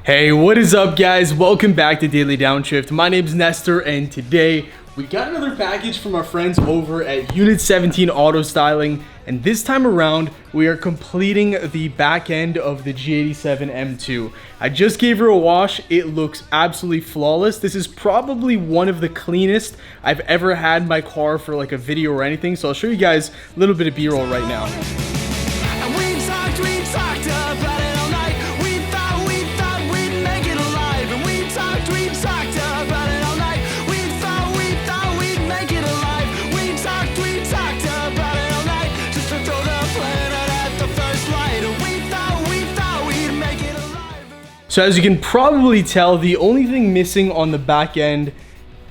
Hey, what is up guys? Welcome back to Daily Downshift. My name is Nestor and today we got another package from our friends over at Unit17 Autostyling, and this time around we are completing the back end of the G87 M2. I just gave her a wash. It looks absolutely flawless. This is probably one of the cleanest I've ever had my car for like a video or anything, so I'll show you guys a little bit of B-roll right now. So as you can probably tell, the only thing missing on the back end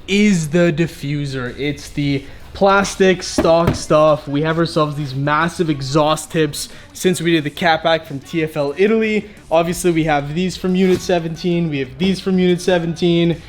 is the diffuser. It's the plastic stock stuff. We have ourselves these massive exhaust tips since we did the catback from TFL Italy. Obviously we have these from Unit17, we have these from Unit17.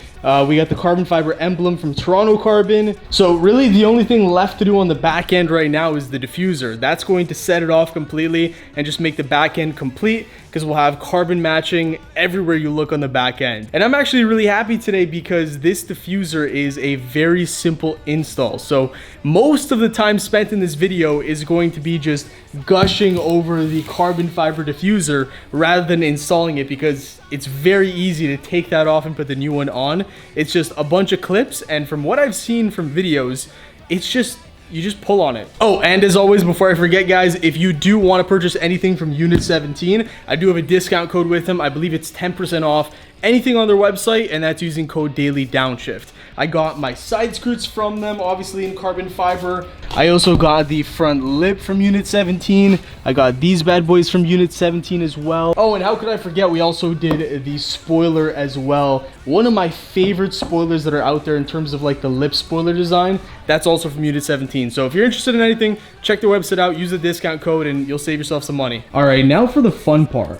We got the carbon fiber emblem from Toronto Carbon. So really the only thing left to do on the back end right now is the diffuser. That's going to set it off completely and just make the back end complete, because we'll have carbon matching everywhere you look on the back end. And I'm actually really happy today because this diffuser is a very simple install. So most of the time spent in this video is going to be just gushing over the carbon fiber diffuser rather than installing it, because it's very easy to take that off and put the new one on. It's just a bunch of clips, and from what I've seen from videos, it's just you just pull on it. Oh, and as always, before I forget guys, if you do want to purchase anything from Unit17, I do have a discount code with them. I believe it's 10% off anything on their website, and that's using code DailyDownshift. I got my side skirts from them, obviously in carbon fiber. I also got the front lip from Unit17. I got these bad boys from Unit17 as well. Oh, and how could I forget, we also did the spoiler as well. One of my favorite spoilers that are out there in terms of like the lip spoiler design, that's also from Unit17. So if you're interested in anything, check their website out, use the discount code, and you'll save yourself some money. All right, now for the fun part.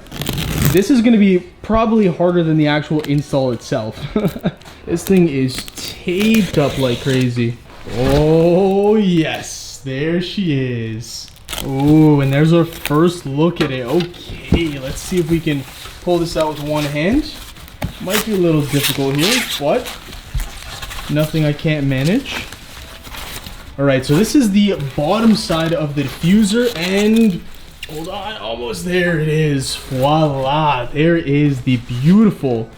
This is going to be probably harder than the actual install itself. This thing is taped up like crazy. Oh yes, there she is. Oh, and there's our first look at it. Okay, let's see if we can pull this out with one hand. Might be a little difficult here, but nothing I can't manage. All right, so this is the bottom side of the diffuser, and hold on, almost there it is. Voila, there is the beautiful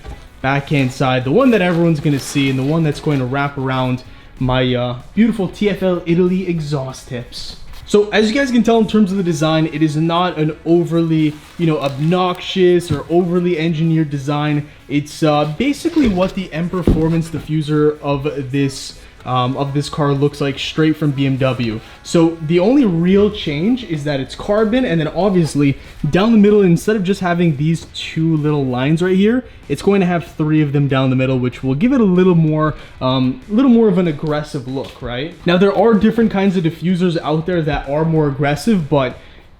backhand side, the one that everyone's going to see and the one that's going to wrap around my beautiful TFL Italy exhaust tips. So as you guys can tell in terms of the design, it is not an overly, obnoxious or overly engineered design. It's basically what the M Performance diffuser of this car looks like straight from BMW. So the only real change is that it's carbon, and then obviously down the middle, instead of just having these two little lines right here, it's going to have three of them down the middle, which will give it a little more of an aggressive look, right? Now there are different kinds of diffusers out there that are more aggressive, but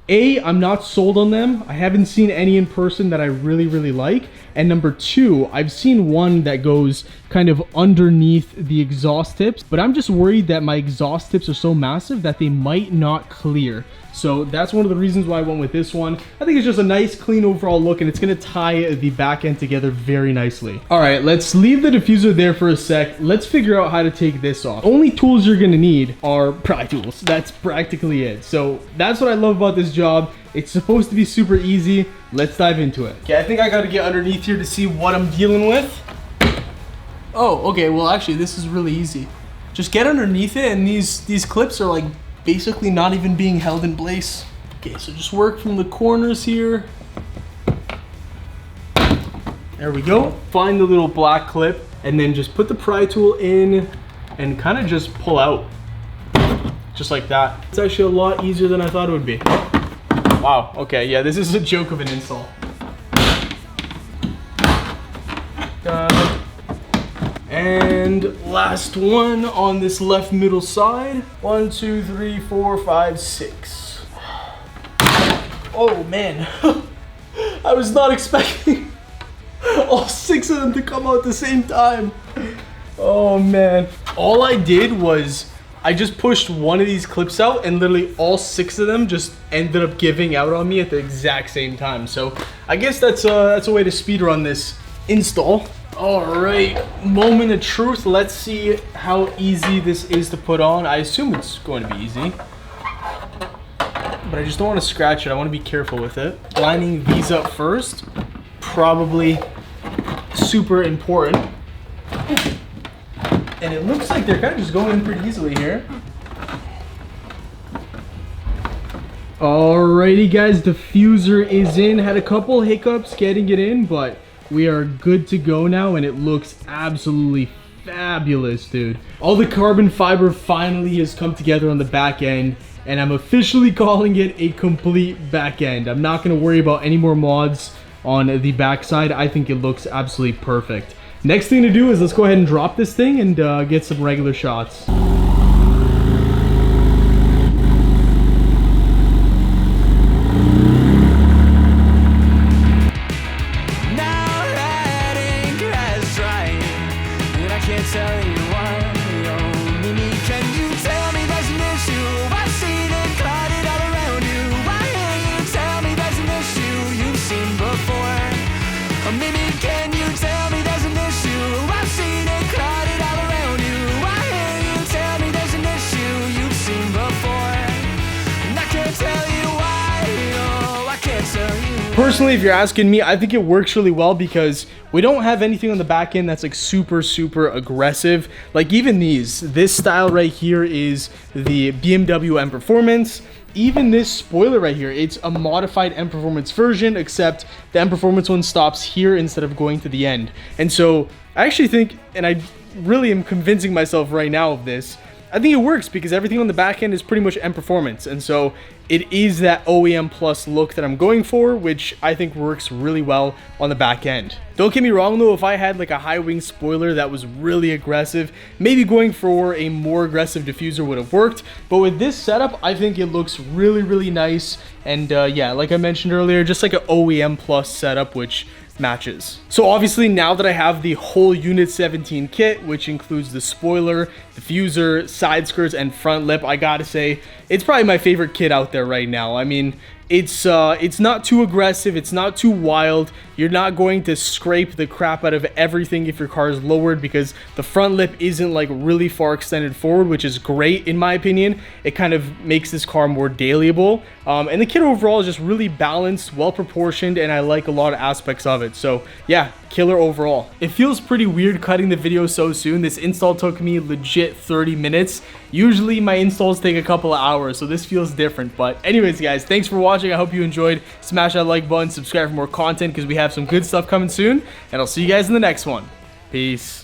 I'm not sold on them. I haven't seen any in person that I really like. And number two, I've seen one that goes kind of underneath the exhaust tips, but I'm just worried that my exhaust tips are so massive that they might not clear. So that's one of the reasons why I went with this one. I think it's just a nice clean overall look, and it's gonna tie the back end together very nicely. All right, let's leave the diffuser there for a sec. Let's figure out how to take this off. Only tools you're gonna need are pry tools. That's practically it. So that's what I love about this job. It's supposed to be super easy. Let's dive into it. Okay, I think I gotta get underneath here to see what I'm dealing with. Oh, okay, well actually this is really easy. Just get underneath it, and these clips are like basically not even being held in place. Okay, so just work from the corners here. There we go. Find the little black clip, and then just put the pry tool in and kind of just pull out. Just like that. It's actually a lot easier than I thought it would be. Wow, okay, yeah, this is a joke of an install. And last one on this left middle side. 1, 2, 3, 4, 5, 6. Oh man, I was not expecting all 6 of them to come out at the same time. Oh man. All I did was I just pushed one of these clips out and literally all 6 of them just ended up giving out on me at the exact same time. So I guess that's a way to speed run this install. All right, moment of truth. Let's see how easy this is to put on. I assume it's going to be easy, but I just don't want to scratch it. I want to be careful with it. Lining these up first, probably super important. And it looks like they're kind of just going in pretty easily here. Alrighty guys, diffuser is in. Had a couple hiccups getting it in, but we are good to go now, and it looks absolutely fabulous, dude. All the carbon fiber finally has come together on the back end, and I'm officially calling it a complete back end. I'm not gonna worry about any more mods on the backside. I think it looks absolutely perfect. Next thing to do is let's go ahead and drop this thing and get some regular shots. Personally, if you're asking me, I think it works really well because we don't have anything on the back end that's like super aggressive. Like even this style right here is the BMW M Performance. Even this spoiler right here, it's a modified M Performance version, except the M Performance one stops here instead of going to the end. And so I actually think, and I really am convincing myself right now of this, I think it works because everything on the back end is pretty much M Performance, and so it is that OEM plus look that I'm going for, which I think works really well on the back end. Don't get me wrong though, if I had like a high wing spoiler that was really aggressive, maybe going for a more aggressive diffuser would have worked, but with this setup, I think it looks really nice, and yeah, like I mentioned earlier, just like an OEM plus setup, which matches. So obviously now that I have the whole Unit 17 kit, which includes the spoiler, diffuser, side skirts, and front lip, I gotta say it's probably my favorite kit out there right now. I mean, it's not too aggressive, it's not too wild. You're not going to scrape the crap out of everything if your car is lowered, because the front lip isn't like really far extended forward, which is great in my opinion. It kind of makes this car more dailyable, and the kit overall is just really balanced, well proportioned, and I like a lot of aspects of it. So yeah, killer overall. It feels pretty weird cutting the video so soon. This install took me legit 30 minutes. Usually my installs take a couple of hours, so this feels different. But anyways guys, thanks for watching. I hope you enjoyed. Smash that like button, subscribe for more content because we have some good stuff coming soon, and I'll see you guys in the next one. Peace.